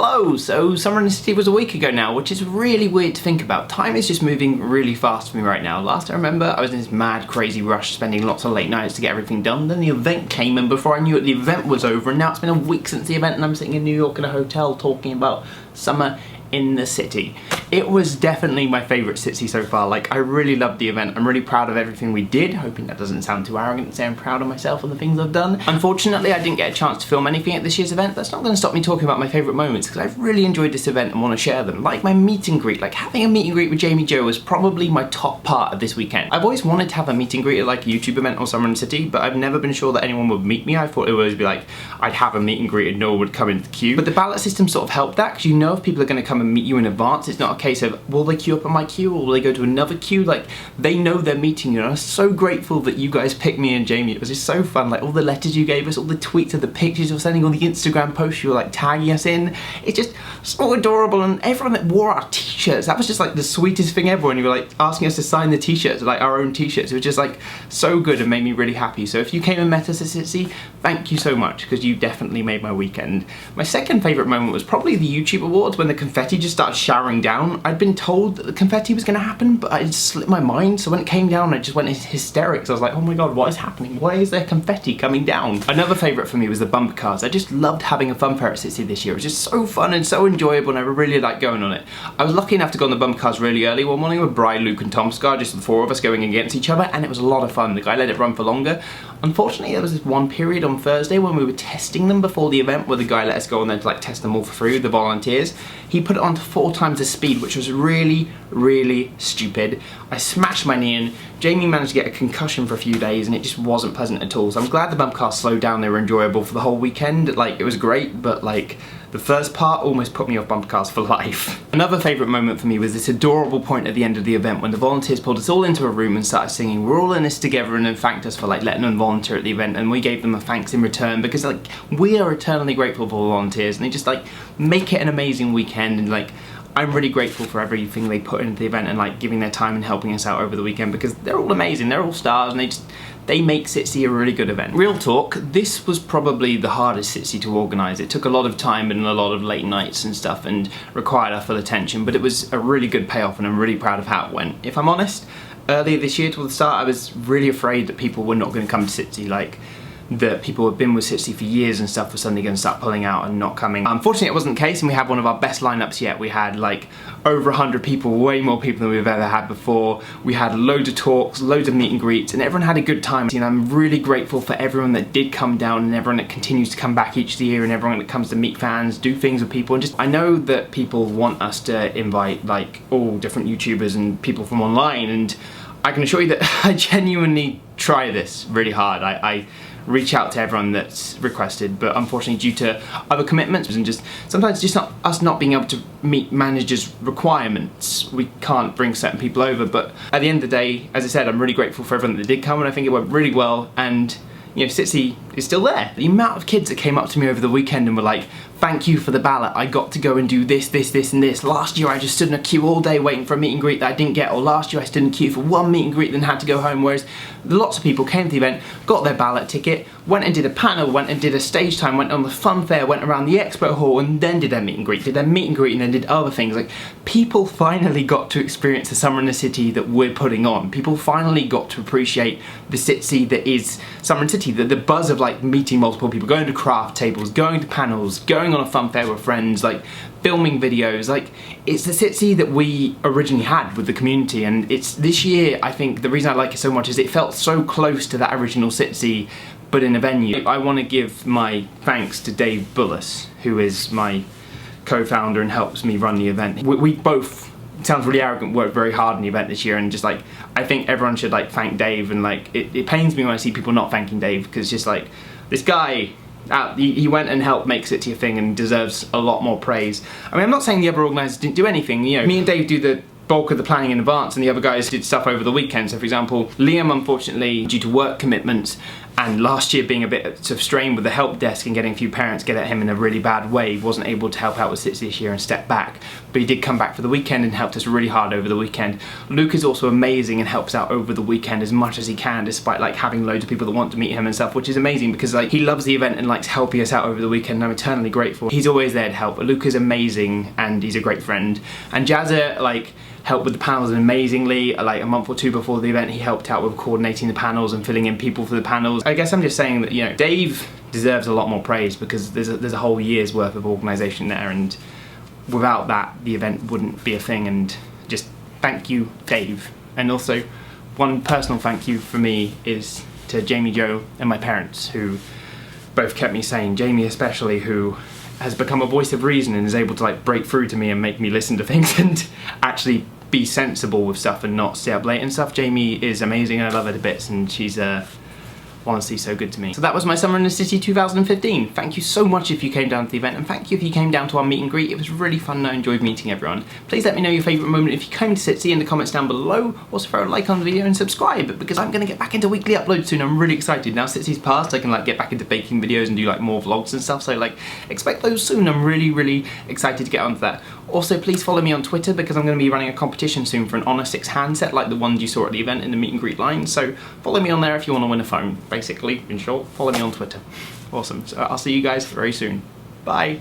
Hello! So Summer in the City was a week ago now, which is really weird to think about. Time is just moving really fast for me right now. Last I remember, I was in this mad, crazy rush, spending lots of late nights to get everything done. Then the event came, and before I knew it, the event was over, and now it's been a week since the event, and I'm sitting in New York in a hotel talking about Summer in the City. It was definitely my favourite SitC so far. Like, I really loved the event. I'm really proud of everything we did, hoping that doesn't sound too arrogant to say I'm proud of myself and the things I've done. Unfortunately, I didn't get a chance to film anything at this year's event. That's not going to stop me talking about my favourite moments, because I've really enjoyed this event and want to share them. Like my meet and greet. Like, having a meet and greet with Jamie Joe was probably my top part of this weekend. I've always wanted to have a meet and greet at like a YouTube event or Summer in the City, but I've never been sure that anyone would meet me. I thought it would always be like, I'd have a meet and greet and no one would come into the queue. But the ballot system sort of helped that, because you know if people are going to come and meet you in advance. It's not a case of, will they queue up on my queue or will they go to another queue? Like, they know they're meeting you, and I'm so grateful that you guys picked me and Jamie. It was just so fun. Like, all the letters you gave us, all the tweets of the pictures you were sending, all the Instagram posts you were like tagging us in. It's just so adorable, and everyone that wore our t-shirts, that was just like the sweetest thing ever when you were like asking us to sign the t-shirts, like our own t-shirts. It was just like so good and made me really happy. So if you came and met us at SitC, thank you so much, because you definitely made my weekend. My second favourite moment was probably the YouTube Awards, when the confetti just started showering down. I'd been told that the confetti was going to happen, but it just slipped my mind, so when it came down I just went into hysterics. I was like, oh my god, what is happening? Why is there confetti coming down? Another favourite for me was the bumper cars. I just loved having a fun fair at SitC this year. It was just so fun and so enjoyable, and I really liked going on it. I was lucky enough to go on the bumper cars really early one morning with Bri, Luke and Tom Scar, just the four of us going against each other, and it was a lot of fun. The guy let it run for longer. Unfortunately, there was this one period on Thursday when we were testing them before the event, where the guy let us go on there to like test them all for free with the volunteers. He put it on to 4 times the speed, which was really stupid. I smashed my knee in. Jamie managed to get a concussion for a few days, and it just wasn't pleasant at all. So I'm glad the bump cars slowed down. They were enjoyable for the whole weekend. Like, it was great, but like the first part almost put me off bumper cars for life. Another favourite moment for me was this adorable point at the end of the event when the volunteers pulled us all into a room and started singing "We're all in this together," and then thanked us for like letting them volunteer at the event, and we gave them a thanks in return, because like we are eternally grateful for volunteers, and they just like make it an amazing weekend. And like, I'm really grateful for everything they put into the event and like giving their time and helping us out over the weekend, because they're all amazing, they're all stars, and they make SitC a really good event. Real talk, this was probably the hardest SitC to organise. It took a lot of time and a lot of late nights and stuff and required our full attention, but it was a really good payoff, and I'm really proud of how it went. If I'm honest, earlier this year toward the start, I was really afraid that people were not going to come to SitC, like that people who have been with SitC for years and stuff were suddenly going to start pulling out and not coming. Unfortunately, it wasn't the case, and we had one of our best lineups yet. We had like over 100 people, way more people than we've ever had before. We had loads of talks, loads of meet and greets, and everyone had a good time. And I'm really grateful for everyone that did come down, and everyone that continues to come back each year, and everyone that comes to meet fans, do things with people. And just, I know that people want us to invite like all different YouTubers and people from online, and I can assure you that I genuinely try this really hard. I reach out to everyone that's requested, but unfortunately due to other commitments and just sometimes just not us not being able to meet managers' requirements, we can't bring certain people over. But at the end of the day, as I said, I'm really grateful for everyone that did come, and I think it went really well. And you know, SitC is still there. The amount of kids that came up to me over the weekend and were like, thank you for the ballot, I got to go and do this, this, this and this. Last year I just stood in a queue all day waiting for a meet and greet that I didn't get, or last year I stood in a queue for one meet and greet then had to go home. Whereas lots of people came to the event, got their ballot ticket, went and did a panel, went and did a stage time, went on the fun fair, went around the expo hall, and then did their meet and greet, and then did other things. Like, people finally got to experience the Summer in the City that we're putting on. People finally got to appreciate the SitC that is Summer in the City, the buzz of like meeting multiple people, going to craft tables, going to panels, going on a fun fair with friends, like filming videos. Like, it's the SitC that we originally had with the community, and it's this year, I think the reason I like it so much is it felt so close to that original SitC, but in a venue. I want to give my thanks to Dave Bullis, who is my co-founder and helps me run the event. We both, it sounds really arrogant, worked very hard on the event this year, and just like, I think everyone should like thank Dave, and like it pains me when I see people not thanking Dave, because just like, this guy, he went and helped make SitC a thing and deserves a lot more praise. I mean, I'm not saying the other organisers didn't do anything. You know, me and Dave do the bulk of the planning in advance, and the other guys did stuff over the weekend. So for example, Liam, unfortunately, due to work commitments and last year being a bit sort of strained with the help desk and getting a few parents get at him in a really bad way, wasn't able to help out with SitC this year and step back, but he did come back for the weekend and helped us really hard over the weekend. Luke is also amazing and helps out over the weekend as much as he can, despite like having loads of people that want to meet him and stuff, which is amazing because like he loves the event and likes helping us out over the weekend, and I'm eternally grateful. He's always there to help. Luke is amazing and he's a great friend. And Jazza like helped with the panels amazingly. Like a month or two before the event, he helped out with coordinating the panels and filling in people for the panels. I guess I'm just saying that, you know, Dave deserves a lot more praise because there's a whole year's worth of organisation there, and without that the event wouldn't be a thing. And just thank you, Dave. And also one personal thank you for me is to Jamie, Joe and my parents, who both kept me sane. Jamie especially, who has become a voice of reason and is able to like break through to me and make me listen to things and actually be sensible with stuff and not stay up late and stuff. Jamie is amazing and I love her to bits, and she's honestly so good to me. So that was my summer in the city 2015. Thank you so much if you came down to the event, and thank you if you came down to our meet and greet. It was really fun and I enjoyed meeting everyone. Please let me know your favourite moment if you came to SitC in the comments down below. Also throw a like on the video and subscribe, because I'm going to get back into weekly uploads soon. I'm really excited. Now SitC's passed, I can like get back into baking videos and do like more vlogs and stuff, so like expect those soon. I'm really excited to get onto that. Also please follow me on Twitter, because I'm going to be running a competition soon for an Honor 6 handset like the ones you saw at the event in the meet and greet line, so follow me on there if you want to win a phone. Basically, in short, follow me on Twitter. Awesome. So I'll see you guys very soon. Bye.